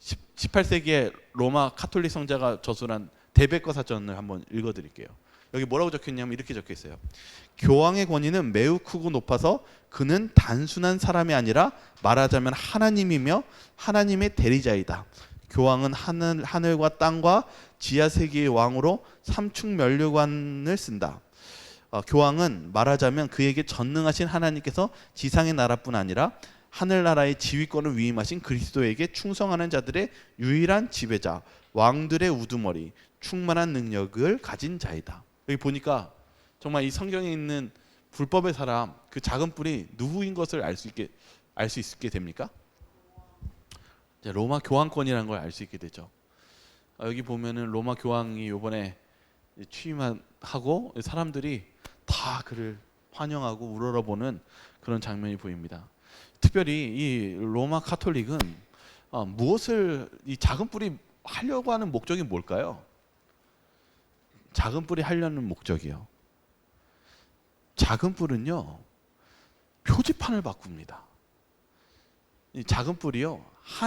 Speaker 1: 18세기에 로마 카톨릭 성자가 저술한 데베커 사전을 한번 읽어드릴게요. 여기 뭐라고 적혀있냐면 이렇게 적혀있어요. 교황의 권위는 매우 크고 높아서 그는 단순한 사람이 아니라 말하자면 하나님이며 하나님의 대리자이다. 교황은 하늘과 땅과 지하 세계의 왕으로 삼축 면류관을 쓴다. 교황은 말하자면 그에게 전능하신 하나님께서 지상의 나라뿐 아니라 하늘나라의 지휘권을 위임하신 그리스도에게 충성하는 자들의 유일한 지배자, 왕들의 우두머리, 충만한 능력을 가진 자이다. 여기 보니까 정말 이 성경에 있는 불법의 사람, 그 작은 뿔이 누구인 것을 알 수 있게 됩니까? 로마 교황권이라는 걸 알 수 있게 되죠. 여기 보면은 로마 교황이 이번에 취임하고 사람들이 다 그를 환영하고 우러러보는 그런 장면이 보입니다. 특별히 이 로마 카톨릭은 무엇을 이 작은 뿔이 하려고 하는 목적이 뭘까요? 작은 뿔이 하려는 목적이요. 작은 뿔은요, 표지판을 바꿉니다. 이 작은 뿔이요,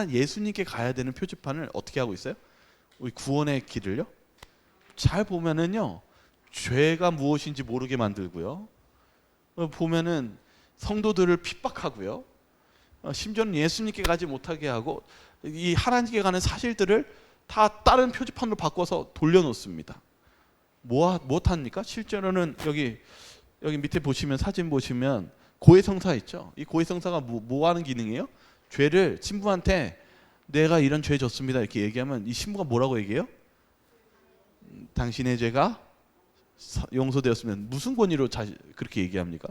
Speaker 1: 예수님께 가야 되는 표지판을 어떻게 하고 있어요? 우리 구원의 길을요. 잘 보면은요, 죄가 무엇인지 모르게 만들고요. 보면은 성도들을 핍박하고요. 심지어는 예수님께 가지 못하게 하고 이 하나님께 가는 사실들을 다 다른 표지판으로 바꿔서 돌려놓습니다. 무엇합니까? 실제로는 여기 밑에 보시면 사진 보시면 고해성사 있죠. 이 고해성사가 뭐 하는 기능이에요? 죄를 신부한테 내가 이런 죄 졌습니다 이렇게 얘기하면 이 신부가 뭐라고 얘기해요? 당신의 죄가 용서되었으면 무슨 권위로 그렇게 얘기합니까?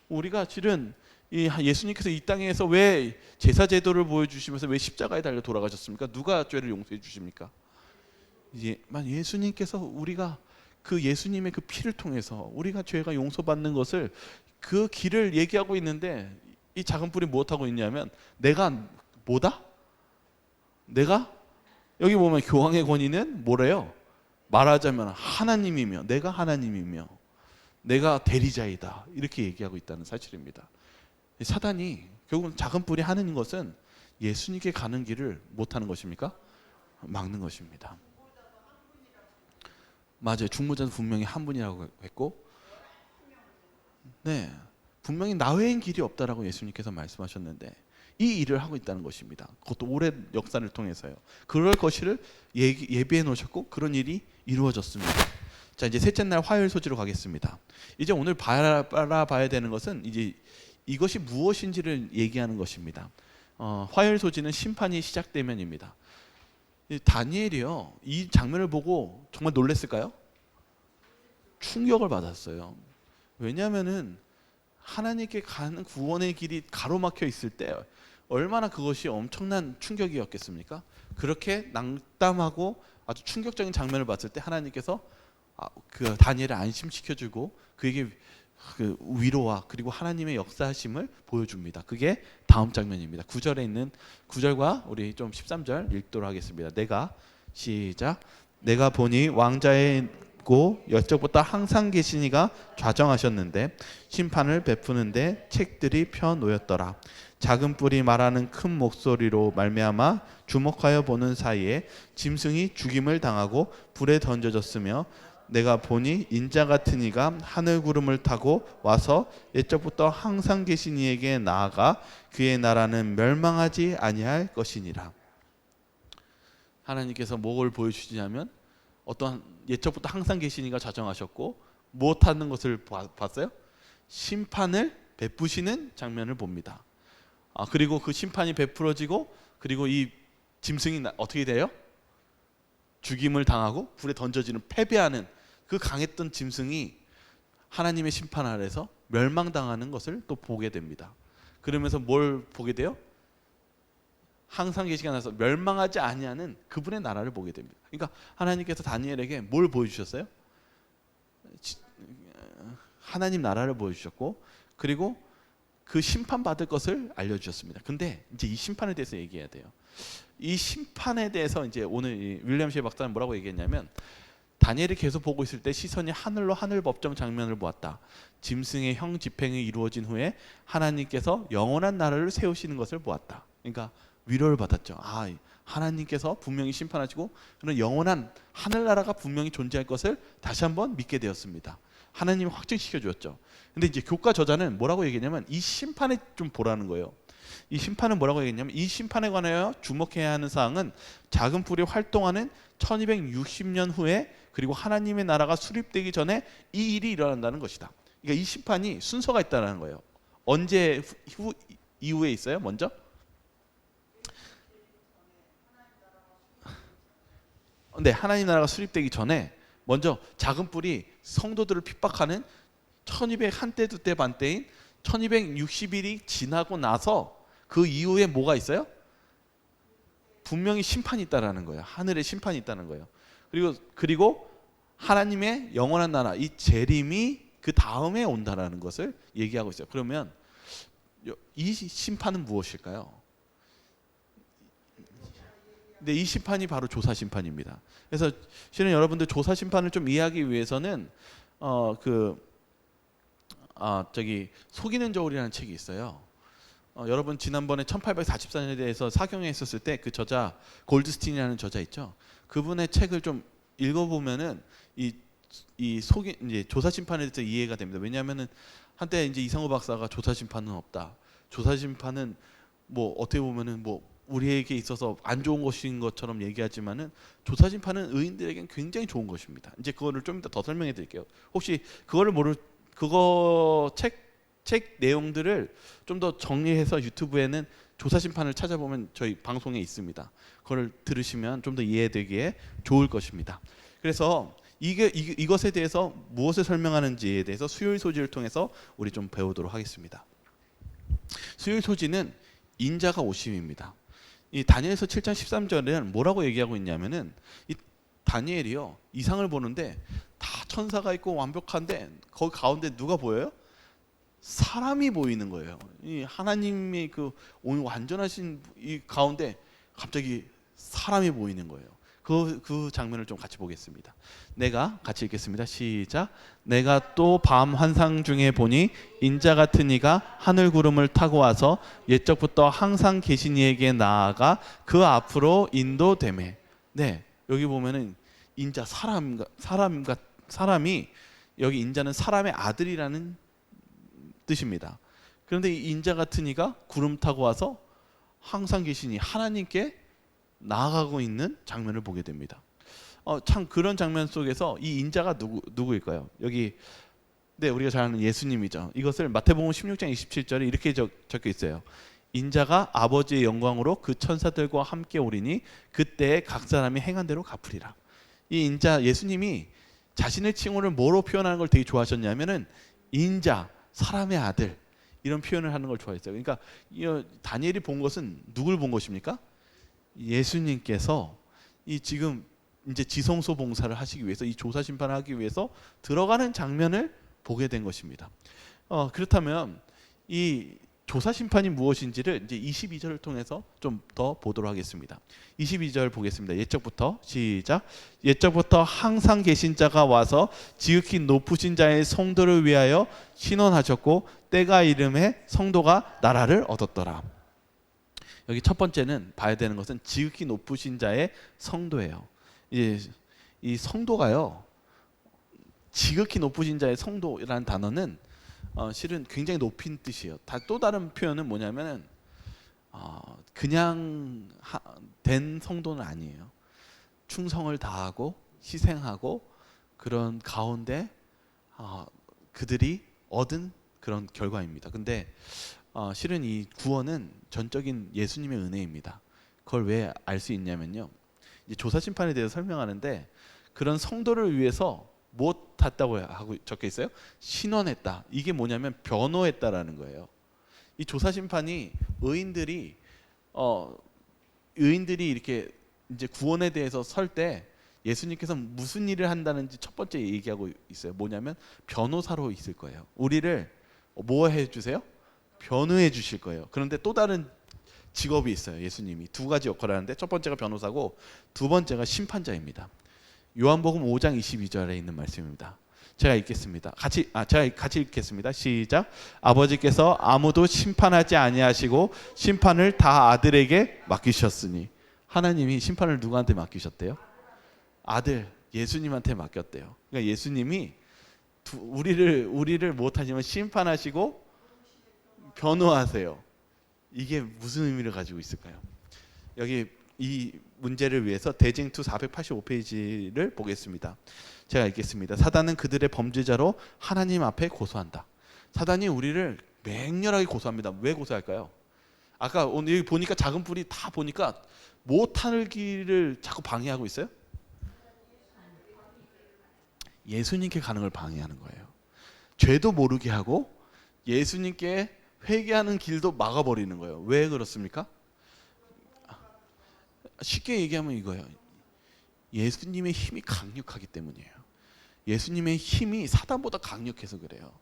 Speaker 1: 우리가 실은 이 예수님께서 이 땅에서 왜 제사 제도를 보여주시면서 왜 십자가에 달려 돌아가셨습니까? 누가 죄를 용서해 주십니까? 예수님께서 우리가 그 예수님의 그 피를 통해서 우리가 죄가 용서받는 것을 그 길을 얘기하고 있는데 이 작은 뿔이 무엇하고 있냐면 내가 뭐다? 내가 여기 보면 교황의 권위는 뭐래요? 말하자면 하나님이며 내가 하나님이며 내가 대리자이다 이렇게 얘기하고 있다는 사실입니다. 사단이 결국은 작은 뿔이 하는 것은 예수님께 가는 길을 못하는 것입니까? 막는 것입니다. 맞아요. 중보자는 분명히 한 분이라고 했고, 네, 분명히 나 외엔 길이 없다라고 예수님께서 말씀하셨는데 이 일을 하고 있다는 것입니다. 그것도 오랜 역사를 통해서요. 그럴 것을 예비해 놓으셨고 그런 일이 이루어졌습니다. 자, 이제 셋째 날 화요일 소지로 가겠습니다. 이제 오늘 바라봐야 되는 것은 이제 이것이 무엇인지를 얘기하는 것입니다. 화요일 소지는 심판이 시작되면입니다. 다니엘이요, 이 장면을 보고 정말 놀랐을까요? 충격을 받았어요. 왜냐하면은 하나님께 가는 구원의 길이 가로막혀 있을 때 얼마나 그것이 엄청난 충격이었겠습니까? 그렇게 낙담하고 아주 충격적인 장면을 봤을 때 하나님께서 그 다니엘을 안심시켜주고 그에게 그 위로와 그리고 하나님의 역사하심을 보여줍니다. 그게 다음 장면입니다. 9절에 있는 9절과 우리 좀 13절 읽도록 하겠습니다. 내가 보니 왕자의 고 여쪽부터 항상 계신 이가 좌정하셨는데 심판을 베푸는데 책들이 펴 놓였더라. 작은 뿔이 말하는 큰 목소리로 말미암아 주목하여 보는 사이에 짐승이 죽임을 당하고 불에 던져졌으며 내가 보니 인자 같은 이가 하늘 구름을 타고 와서 옛적부터 항상 계신 이에게 나아가 그의 나라는 멸망하지 아니할 것이니라. 하나님께서 뭘 보여주시냐면 어떤 옛적부터 항상 계신 이가 좌정하셨고 못하는 것을 봤어요? 심판을 베푸시는 장면을 봅니다. 그리고 그 심판이 베풀어지고 그리고 이 짐승이 어떻게 돼요? 죽임을 당하고 불에 던져지는 패배하는 그 강했던 짐승이 하나님의 심판 아래서 멸망당하는 것을 또 보게 됩니다. 그러면서 뭘 보게 돼요? 항상 계시게 나서 멸망하지 아니하는 그분의 나라를 보게 됩니다. 그러니까 하나님께서 다니엘에게 뭘 보여주셨어요? 하나님 나라를 보여주셨고 그리고 그 심판받을 것을 알려주셨습니다. 근데 이제 이 심판에 대해서 얘기해야 돼요. 이 심판에 대해서 이제 오늘 윌리엄 시 박사는 뭐라고 얘기했냐면 다니엘이 계속 보고 있을 때 시선이 하늘로 하늘 법정 장면을 보았다. 짐승의 형 집행이 이루어진 후에 하나님께서 영원한 나라를 세우시는 것을 보았다. 그러니까 위로를 받았죠. 하나님께서 분명히 심판하시고 그런 영원한 하늘나라가 분명히 존재할 것을 다시 한번 믿게 되었습니다. 하나님이 확증시켜 주었죠. 근데 이제 교과 저자는 뭐라고 얘기했냐면 이 심판에 좀 보라는 거예요. 이 심판은 뭐라고 얘기했냐면 이 심판에 관하여 주목해야 하는 사항은 작은 뿔이 활동하는 1260년 후에 그리고 하나님의 나라가 수립되기 전에 이 일이 일어난다는 것이다. 그러니까 이 심판이 순서가 있다는 거예요. 언제 이후에 있어요? 먼저? 네, 하나님 나라가 수립되기 전에 먼저 작은 뿔이 성도들을 핍박하는 1200 한때 두때 반때인 1260일이 지나고 나서 그 이후에 뭐가 있어요? 분명히 심판이 있다라는 거예요. 하늘에 심판이 있다는 거예요. 그리고 하나님의 영원한 나라, 이 재림이 그 다음에 온다라는 것을 얘기하고 있어요. 그러면 이 심판은 무엇일까요? 네, 이 심판이 바로 조사 심판입니다. 그래서 실은 여러분들 조사 심판을 좀 이해하기 위해서는 속이는 저울이라는 책이 있어요. 여러분 지난번에 1844년에 대해서 사경에 있었을 때 그 저자 골드스틴이라는 저자 있죠. 그분의 책을 좀 읽어보면은 이제 조사 심판에 대해서 이해가 됩니다. 왜냐하면은 한때 이제 이상호 박사가 조사 심판은 없다. 조사 심판은 뭐 어떻게 보면은 뭐 우리에게 있어서 안 좋은 것인 것처럼 얘기하지만은 조사 심판은 의인들에겐 굉장히 좋은 것입니다. 이제 그거를 좀 이따 더 설명해 드릴게요. 혹시 그거 책 내용들을 좀 더 정리해서 유튜브에는 조사 심판을 찾아보면 저희 방송에 있습니다. 그걸 들으시면 좀 더 이해되기에 좋을 것입니다. 그래서 이것에 대해서 무엇을 설명하는지에 대해서 수요일 소지를 통해서 우리 좀 배우도록 하겠습니다. 수요일 소지는 인자가 오심입니다. 이 다니엘서 7장 13절에는 뭐라고 얘기하고 있냐면은 이 다니엘이요 이상을 보는데 다 천사가 있고 완벽한데 거기 가운데 누가 보여요? 사람이 보이는 거예요. 이 하나님의 그 완전하신 이 가운데 갑자기 사람이 보이는 거예요. 그 장면을 좀 같이 보겠습니다. 내가 같이 읽겠습니다. 시작. 내가 또 밤 환상 중에 보니 인자 같은 이가 하늘 구름을 타고 와서 옛적부터 항상 계신 이에게 나아가 그 앞으로 인도되매. 네, 여기 보면은 인자 사람이 여기 인자는 사람의 아들이라는 뜻입니다. 그런데 이 인자 같은 이가 구름 타고 와서 항상 계시니 하나님께 나아가고 있는 장면을 보게 됩니다. 참 그런 장면 속에서 이 인자가 누구일까요? 여기 우리가 잘 아는 예수님이죠. 이것을 마태복음 16장 27절에 이렇게 적혀 있어요. 인자가 아버지의 영광으로 그 천사들과 함께 오리니 그때에 각 사람이 행한 대로 갚으리라. 이 인자 예수님이 자신의 칭호를 뭐로 표현하는 걸 되게 좋아하셨냐면은 인자, 사람의 아들 이런 표현을 하는 걸 좋아했어요. 그러니까 다니엘이 본 것은 누굴 본 것입니까? 예수님께서 이 지금 이제 지성소 봉사를 하시기 위해서 이 조사 심판을 하기 위해서 들어가는 장면을 보게 된 것입니다. 그렇다면 이 조사 심판이 무엇인지를 이제 22절을 통해서 좀 더 보도록 하겠습니다. 22절 보겠습니다. 옛적부터 시작. 옛적부터 항상 계신 자가 와서 지극히 높으신 자의 성도를 위하여 신원하셨고 때가 이름에 성도가 나라를 얻었더라. 여기 첫 번째는 봐야 되는 것은 지극히 높으신 자의 성도예요. 이 성도가요. 지극히 높으신 자의 성도라는 단어는 실은 굉장히 높인 뜻이에요. 또 다른 표현은 뭐냐면은 그냥 된 성도는 아니에요. 충성을 다하고 희생하고 그런 가운데 그들이 얻은 그런 결과입니다. 근데 실은 이 구원은 전적인 예수님의 은혜입니다. 그걸 왜 알 수 있냐면요. 이제 조사 심판에 대해서 설명하는데 그런 성도를 위해서 못 했다고 하고 적혀 있어요. 신원했다. 이게 뭐냐면 변호했다라는 거예요. 이 조사 심판이 의인들이 이렇게 이제 구원에 대해서 설 때 예수님께서 무슨 일을 한다는지 첫 번째 얘기하고 있어요. 뭐냐면 변호사로 있을 거예요. 우리를 뭐 해주세요? 변호해 주실 거예요. 그런데 또 다른 직업이 있어요. 예수님이 두 가지 역할을 하는데 첫 번째가 변호사고 두 번째가 심판자입니다. 요한복음 5장 22절에 있는 말씀입니다. 제가 읽겠습니다. 제가 같이 읽겠습니다. 시작. 아버지께서 아무도 심판하지 아니하시고 심판을 다 아들에게 맡기셨으니. 하나님이 심판을 누구한테 맡기셨대요? 아들 예수님한테 맡겼대요. 그러니까 예수님이 우리를 못하지만 심판하시고 변호하세요. 이게 무슨 의미를 가지고 있을까요? 여기 이 문제를 위해서 대징투 485페이지를 보겠습니다. 제가 읽겠습니다. 사단은 그들의 범죄자로 하나님 앞에 고소한다. 사단이 우리를 맹렬하게 고소합니다. 왜 고소할까요? 아까 오늘 여기 보니까 작은 뿔이 다 보니까 못하는 길을 자꾸 방해하고 있어요. 예수님께 가는 걸 방해하는 거예요. 죄도 모르게 하고 예수님께 회개하는 길도 막아버리는 거예요. 왜 그렇습니까? 쉽게 얘기하면 이거예요. 예수님의 힘이 강력하기 때문이에요. 예수님의 힘이 사단보다 강력해서 그래요.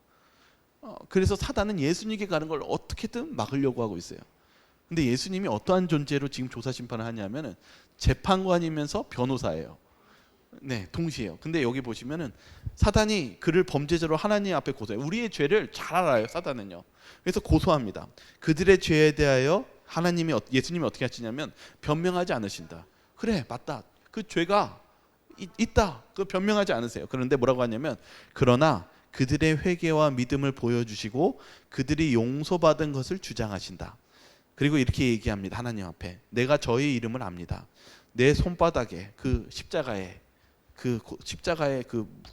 Speaker 1: 그래서 사단은 예수님께 가는 걸 어떻게든 막으려고 하고 있어요. 근데 예수님이 어떠한 존재로 지금 조사 심판을 하냐면은 재판관이면서 변호사예요. 네, 동시에요. 근데 여기 보시면은 사단이 그를 범죄자로 하나님 앞에 고소해요. 우리의 죄를 잘 알아요, 사단은요. 그래서 고소합니다. 그들의 죄에 대하여 예수님이 어떻게 하시냐면 변명하지 않으신다. 그래, 맞다. 그 죄가 있다. 그 변명하지 않으세요. 그런데 뭐라고 하냐면 그러나 그들의 회개와 믿음을 보여주시고 그들이 용서받은 것을 주장하신다. 그리고 이렇게 얘기합니다. 하나님 앞에 내가 저의 이름을 압니다. 내 손바닥에 그 십자가에 그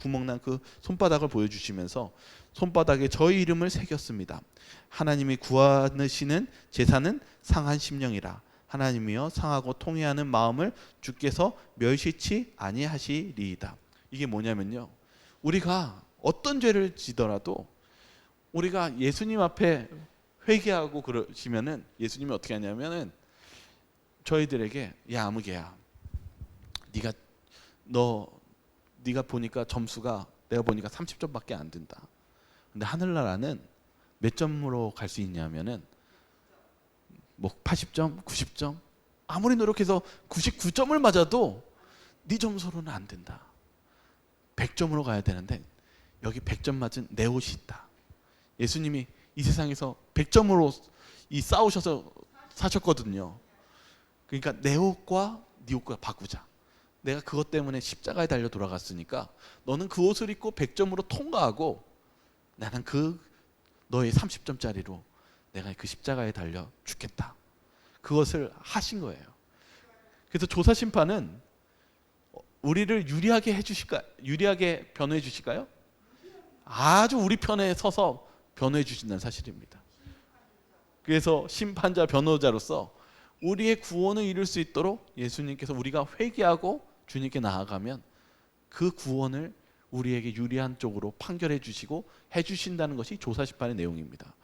Speaker 1: 구멍난 그 손바닥을 보여주시면서 손바닥에 저의 이름을 새겼습니다. 하나님이 구하시는 제사는 상한 심령이라. 하나님이여 상하고 통회하는 마음을 주께서 멸시치 아니하시리이다. 이게 뭐냐면요, 우리가 어떤 죄를 지더라도 우리가 예수님 앞에 회개하고 그러시면은 예수님이 어떻게 하냐면은 저희들에게 야 아무개야, 네가 보니까 점수가 내가 보니까 30점밖에 안 된다. 근데 하늘나라는 몇 점으로 갈 수 있냐면은 뭐 80점, 90점, 아무리 노력해서 99점을 맞아도 네 점수로는 안 된다. 100점으로 가야 되는데 여기 100점 맞은 내 옷이 있다. 예수님이 이 세상에서 100점으로 싸우셔서 사셨거든요. 그러니까 내 옷과 네 옷과 바꾸자. 내가 그것 때문에 십자가에 달려 돌아갔으니까 너는 그 옷을 입고 100점으로 통과하고 나는 너의 30점짜리로 내가 그 십자가에 달려 죽겠다. 그것을 하신 거예요. 그래서 조사 심판은 우리를 유리하게 변호해 주실까요? 아주 우리 편에 서서 변호해 주신다는 사실입니다. 그래서 심판자 변호자로서 우리의 구원을 이룰 수 있도록 예수님께서 우리가 회개하고 주님께 나아가면 그 구원을 우리에게 유리한 쪽으로 판결해 주시고 해 주신다는 것이 조사 심판의 내용입니다.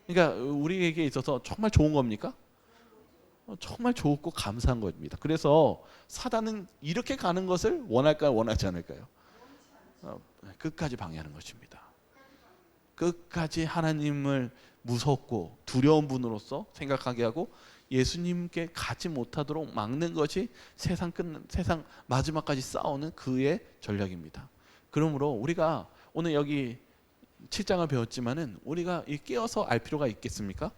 Speaker 1: 그러니까 우리에게 있어서 정말 좋은 겁니까? 정말 좋고 감사한 겁니다. 그래서 사단은 이렇게 가는 것을 원할까요? 원하지 않을까요? 끝까지 방해하는 것입니다. 끝까지 하나님을 무섭고 두려운 분으로서 생각하게 하고 예수님께 가지 못하도록 막는 것이 세상 마지막까지 싸우는 그의 전략입니다. 그러므로 우리가 오늘 여기 7장을 배웠지만은 우리가 깨어서 알 필요가 있겠습니까?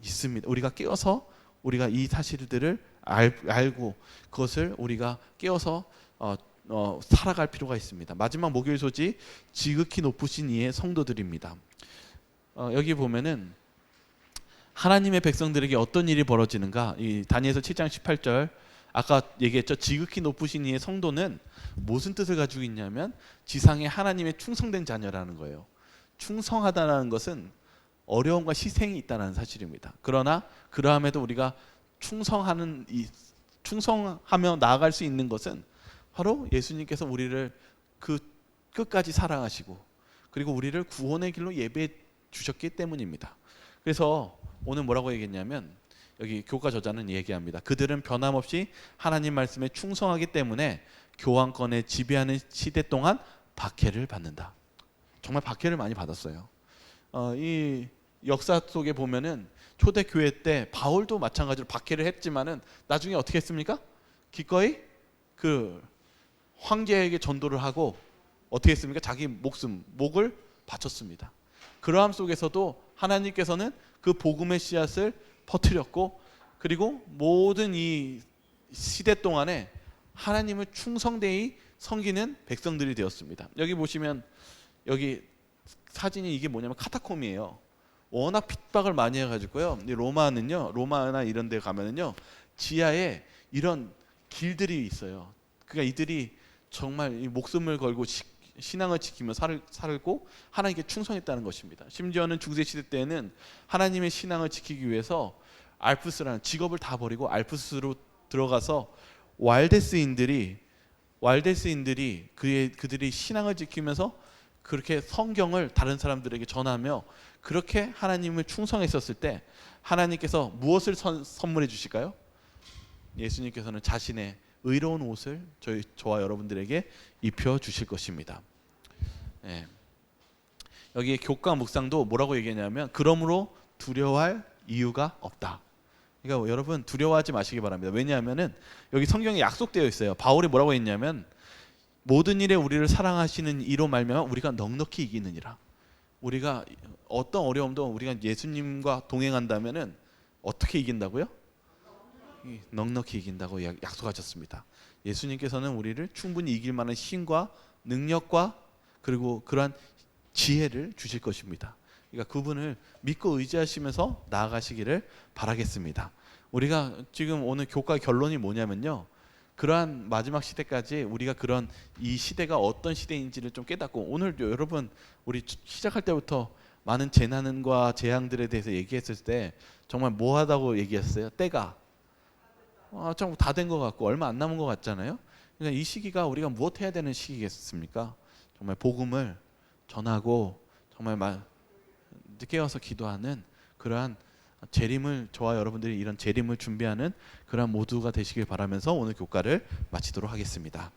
Speaker 1: 있습니다. 우리가 깨어서 우리가 이 사실들을 알고 그것을 우리가 깨어서 살아갈 필요가 있습니다. 마지막 목요일 소지 지극히 높으신 이의 성도들입니다. 여기 보면은 하나님의 백성들에게 어떤 일이 벌어지는가? 이 다니엘서 7장 18절 아까 얘기했죠. 지극히 높으신 이의 성도는 무슨 뜻을 가지고 있냐면 지상에 하나님의 충성된 자녀라는 거예요. 충성하다는 것은 어려움과 희생이 있다는 사실입니다. 그러나 그러함에도 우리가 충성하며 나아갈 수 있는 것은 바로 예수님께서 우리를 그 끝까지 사랑하시고 그리고 우리를 구원의 길로 예배해 주셨기 때문입니다. 그래서 오늘 뭐라고 얘기했냐면 여기 교과 저자는 얘기합니다. 그들은 변함없이 하나님 말씀에 충성하기 때문에 교황권에 지배하는 시대 동안 박해를 받는다. 정말 박해를 많이 받았어요. 이 역사 속에 보면은 초대교회 때 바울도 마찬가지로 박해를 했지만은 나중에 어떻게 했습니까? 기꺼이 그 황제에게 전도를 하고 어떻게 했습니까? 자기 목을 바쳤습니다. 그러함 속에서도 하나님께서는 그 복음의 씨앗을 퍼뜨렸고, 그리고 모든 이 시대 동안에 하나님을 충성되이 섬기는 백성들이 되었습니다. 여기 보시면 여기 사진이 이게 뭐냐면 카타콤이에요. 워낙 핍박을 많이 해가지고요. 로마나 이런 데 가면은요, 지하에 이런 길들이 있어요. 그러니까 이들이 정말 이 목숨을 걸고 신앙을 지키며 살고 하나님께 충성했다는 것입니다. 심지어는 중세 시대 때에는 하나님의 신앙을 지키기 위해서 알프스라는 직업을 다 버리고 알프스로 들어가서 왈데스인들이 그들이 신앙을 지키면서 그렇게 성경을 다른 사람들에게 전하며 그렇게 하나님을 충성했었을 때 하나님께서 무엇을 선물해 주실까요? 예수님께서는 자신의 의로운 옷을 저와 여러분들에게 입혀 주실 것입니다. 예. 여기 교과 묵상도 뭐라고 얘기하냐면 그러므로 두려워할 이유가 없다. 그러니까 여러분 두려워하지 마시기 바랍니다. 왜냐하면은 여기 성경에 약속되어 있어요. 바울이 뭐라고 했냐면 모든 일에 우리를 사랑하시는 이로 말미암아 우리가 넉넉히 이기느니라. 우리가 어떤 어려움도 우리가 예수님과 동행한다면은 어떻게 이긴다고요? 넉넉히 이긴다고 약속하셨습니다. 예수님께서는 우리를 충분히 이길 만한 힘과 능력과 그리고 그러한 지혜를 주실 것입니다. 그러니까 그분을 믿고 의지하시면서 나아가시기를 바라겠습니다. 우리가 지금 오늘 교과 결론이 뭐냐면요, 그러한 마지막 시대까지 우리가 그런 이 시대가 어떤 시대인지를 좀 깨닫고, 오늘 여러분 우리 시작할 때부터 많은 재난과 재앙들에 대해서 얘기했을 때 정말 뭐하다고 얘기했어요? 때가 좀 다 된 것 같고 얼마 안 남은 것 같잖아요. 그러니까 이 시기가 우리가 무엇 해야 되는 시기겠습니까? 정말 복음을 전하고 정말 늦게 와서 기도하는 그러한 재림을, 저와 여러분들이 이런 재림을 준비하는 그러한 모두가 되시길 바라면서 오늘 교과를 마치도록 하겠습니다.